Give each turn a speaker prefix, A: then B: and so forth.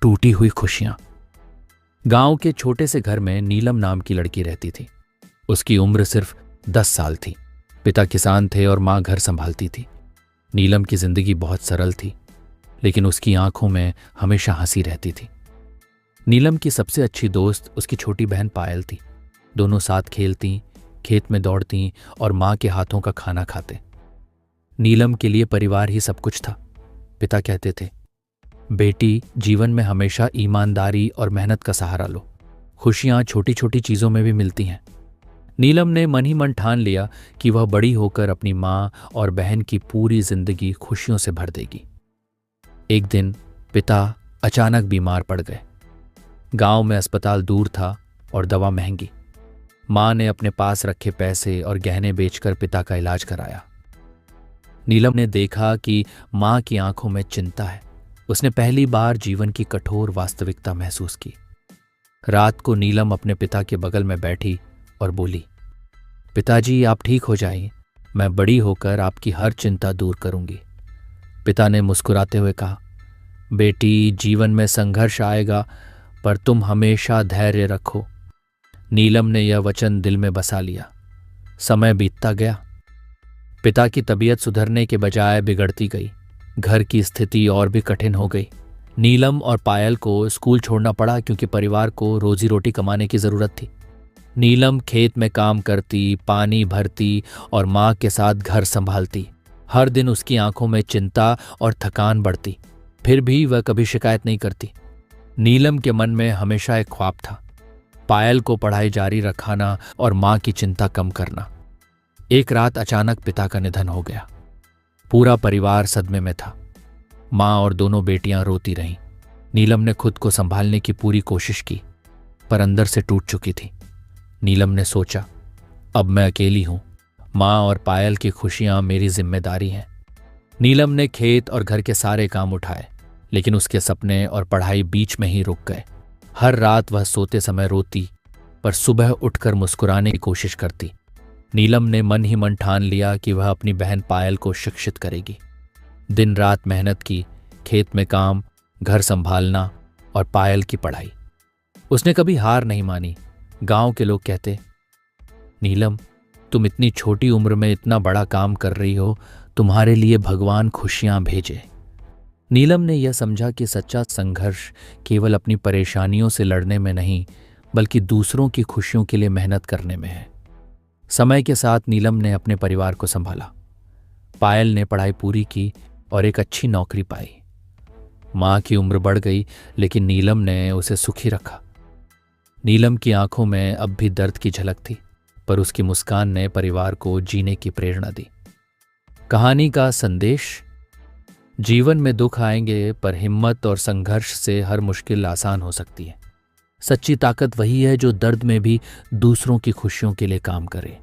A: टूटी हुई खुशियां। गांव के छोटे से घर में नीलम नाम की लड़की रहती थी। उसकी उम्र सिर्फ 10 साल थी। पिता किसान थे और मां घर संभालती थी। नीलम की जिंदगी बहुत सरल थी, लेकिन उसकी आंखों में हमेशा हंसी रहती थी। नीलम की सबसे अच्छी दोस्त उसकी छोटी बहन पायल थी। दोनों साथ खेलती, खेत में दौड़ती और मां के हाथों का खाना खाते। नीलम के लिए परिवार ही सब कुछ था। पिता कहते थे, बेटी, जीवन में हमेशा ईमानदारी और मेहनत का सहारा लो। खुशियां छोटी छोटी चीजों में भी मिलती हैं। नीलम ने मन ही मन ठान लिया कि वह बड़ी होकर अपनी मां और बहन की पूरी जिंदगी खुशियों से भर देगी। एक दिन पिता अचानक बीमार पड़ गए। गांव में अस्पताल दूर था और दवा महंगी। मां ने अपने पास रखे पैसे और गहने बेचकर पिता का इलाज कराया। नीलम ने देखा कि मां की आंखों में चिंता है। उसने पहली बार जीवन की कठोर वास्तविकता महसूस की। रात को नीलम अपने पिता के बगल में बैठी और बोली, पिताजी, आप ठीक हो जाइए। मैं बड़ी होकर आपकी हर चिंता दूर करूंगी। पिता ने मुस्कुराते हुए कहा, बेटी, जीवन में संघर्ष आएगा, पर तुम हमेशा धैर्य रखो। नीलम ने यह वचन दिल में बसा लिया। समय बीतता गया। पिता की तबीयत सुधरने के बजाय बिगड़ती गई। घर की स्थिति और भी कठिन हो गई। नीलम और पायल को स्कूल छोड़ना पड़ा क्योंकि परिवार को रोजी रोटी कमाने की जरूरत थी। नीलम खेत में काम करती, पानी भरती और मां के साथ घर संभालती। हर दिन उसकी आंखों में चिंता और थकान बढ़ती, फिर भी वह कभी शिकायत नहीं करती। नीलम के मन में हमेशा एक ख्वाब था, पायल को पढ़ाई जारी रखाना और मां की चिंता कम करना। एक रात अचानक पिता का निधन हो गया। पूरा परिवार सदमे में था। मां और दोनों बेटियां रोती रहीं। नीलम ने खुद को संभालने की पूरी कोशिश की, पर अंदर से टूट चुकी थी। नीलम ने सोचा, अब मैं अकेली हूं। मां और पायल की खुशियां मेरी जिम्मेदारी हैं। नीलम ने खेत और घर के सारे काम उठाए, लेकिन उसके सपने और पढ़ाई बीच में ही रुक गए। हर रात वह सोते समय रोती, पर सुबह उठकर मुस्कुराने की कोशिश करती। नीलम ने मन ही मन ठान लिया कि वह अपनी बहन पायल को शिक्षित करेगी। दिन रात मेहनत की, खेत में काम, घर संभालना और पायल की पढ़ाई। उसने कभी हार नहीं मानी। गांव के लोग कहते, नीलम, तुम इतनी छोटी उम्र में इतना बड़ा काम कर रही हो, तुम्हारे लिए भगवान खुशियां भेजे। नीलम ने यह समझा कि सच्चा संघर्ष केवल अपनी परेशानियों से लड़ने में नहीं, बल्कि दूसरों की खुशियों के लिए मेहनत करने में है। समय के साथ नीलम ने अपने परिवार को संभाला। पायल ने पढ़ाई पूरी की और एक अच्छी नौकरी पाई। मां की उम्र बढ़ गई, लेकिन नीलम ने उसे सुखी रखा। नीलम की आंखों में अब भी दर्द की झलक थी, पर उसकी मुस्कान ने परिवार को जीने की प्रेरणा दी। कहानी का संदेश, जीवन में दुख आएंगे, पर हिम्मत और संघर्ष से हर मुश्किल आसान हो सकती है। सच्ची ताकत वही है जो दर्द में भी दूसरों की खुशियों के लिए काम करे।